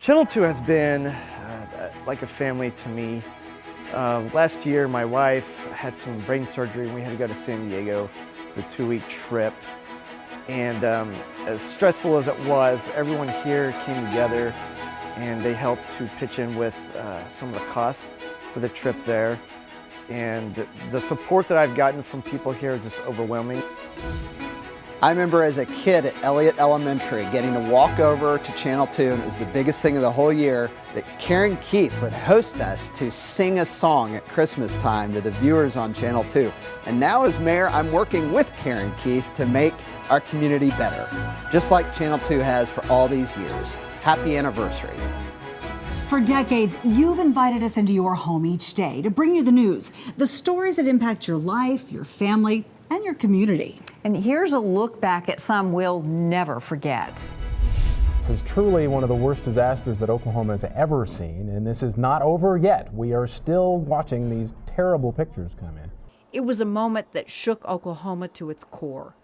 Channel 2 has been like a family to me. Last year, my wife had some brain surgery and we had to go to San Diego. It's a 2-week trip. And as stressful as it was, everyone here came together and they helped to pitch in with some of the costs for the trip there. And the support that I've gotten from people here is just overwhelming. I remember as a kid at Elliott Elementary getting to walk over to Channel 2, and it was the biggest thing of the whole year, that Karen Keith would host us to sing a song at Christmastime to the viewers on Channel 2. And now as mayor, I'm working with Karen Keith to make our community better, just like Channel 2 has for all these years. Happy anniversary. For decades, you've invited us into your home each day to bring you the news, the stories that impact your life, your family, and your community. And here's a look back at some we'll never forget. This is truly one of the worst disasters that Oklahoma has ever seen, and this is not over yet. We are still watching these terrible pictures come in. It was a moment that shook Oklahoma to its core.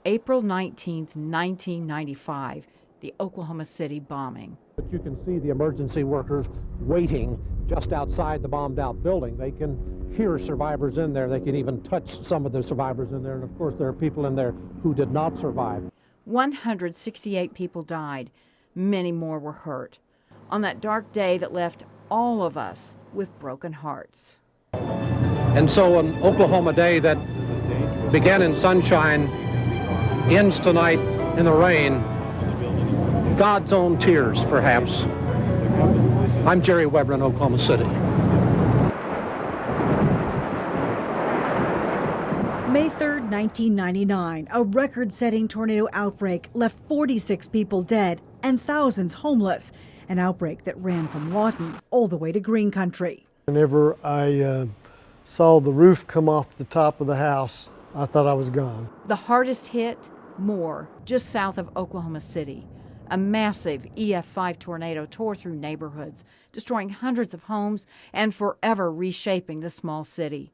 April 19th, 1995, the Oklahoma City bombing. But you can see the emergency workers waiting just outside the bombed out building. They can hear survivors in there. They can even touch some of the survivors in there. And of course, there are people in there who did not survive. 168 people died. Many more were hurt. On that dark day that left all of us with broken hearts. And so an Oklahoma day that began in sunshine ends tonight in the rain. God's own tears, perhaps. I'm Jerry Weber in Oklahoma City. May 3rd, 1999, a record-setting tornado outbreak left 46 people dead and thousands homeless. An outbreak that ran from Lawton all the way to Green Country. Whenever I saw the roof come off the top of the house, I thought I was gone. The hardest hit, Moore, just south of Oklahoma City. A massive EF5 tornado tore through neighborhoods, destroying hundreds of homes and forever reshaping the small city.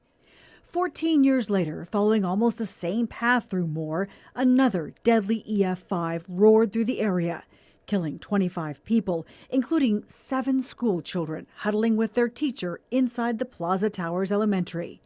14 years later, following almost the same path through Moore, another deadly EF5 roared through the area, killing 25 people, including 7 school children huddling with their teacher inside the Plaza Towers Elementary.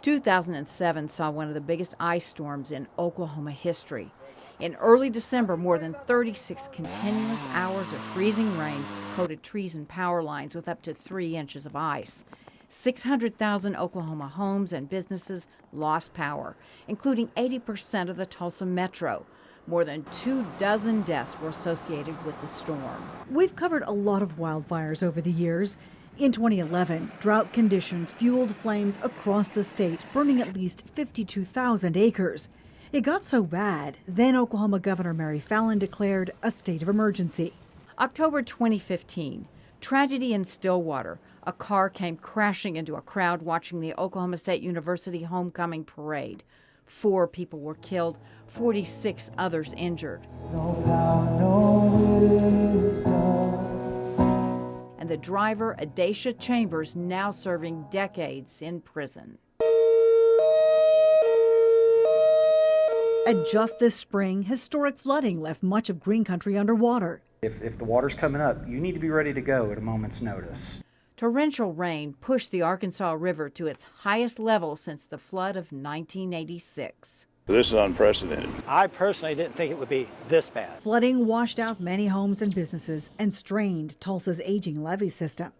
In 2007 saw one of the biggest ice storms in Oklahoma history. In early December, more than 36 continuous hours of freezing rain coated trees and power lines with up to 3 inches of ice. 600,000 Oklahoma homes and businesses lost power, including 80% of the Tulsa metro. More than 24 deaths were associated with the storm. We've covered a lot of wildfires over the years. In 2011, drought conditions fueled flames across the state, burning at least 52,000 acres. It got so bad, then Oklahoma Governor Mary Fallin declared a state of emergency. October 2015, tragedy in Stillwater. A car came crashing into a crowd watching the Oklahoma State University homecoming parade. 4 people were killed, 46 others injured. And the driver, Adacia Chambers, now serving decades in prison. And just this spring, historic flooding left much of Green Country underwater. If the water's coming up, you need to be ready to go at a moment's notice. Torrential rain pushed the Arkansas River to its highest level since the flood of 1986. This is unprecedented. I personally didn't think it would be this bad. Flooding washed out many homes and businesses and strained Tulsa's aging levee system.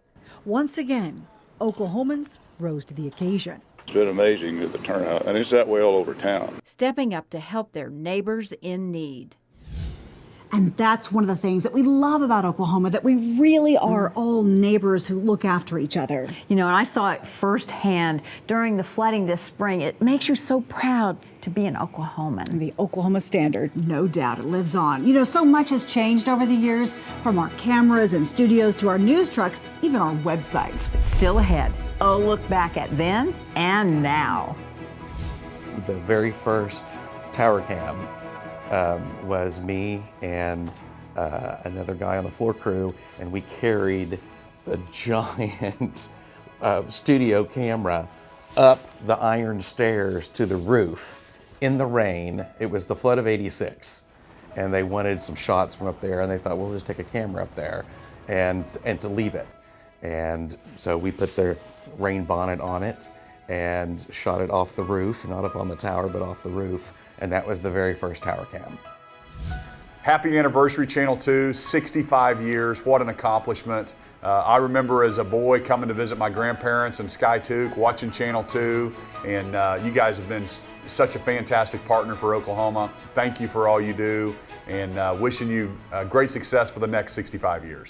Once again, Oklahomans rose to the occasion. It's been amazing, the turnout, and it's that way all over town. Stepping up to help their neighbors in need. And that's one of the things that we love about Oklahoma, that we really are all neighbors who look after each other. You know, and I saw it firsthand during the flooding this spring. It makes you so proud to be an Oklahoman. The Oklahoma standard, no doubt, it lives on. You know, so much has changed over the years, from our cameras and studios to our news trucks, even our website. It's still ahead. A look back at then and now. The very first tower cam was me and another guy on the floor crew, and we carried a giant studio camera up the iron stairs to the roof in the rain. It was the flood of '86, and they wanted some shots from up there, and they thought, well, we'll just take a camera up there and to leave it. And so we put the rain bonnet on it and shot it off the roof, not up on the tower, but off the roof. And that was the very first tower cam. Happy anniversary, Channel 2, 65 years, what an accomplishment. I remember as a boy coming to visit my grandparents in Skytook, watching Channel 2, and you guys have been such a fantastic partner for Oklahoma. Thank you for all you do, and wishing you great success for the next 65 years.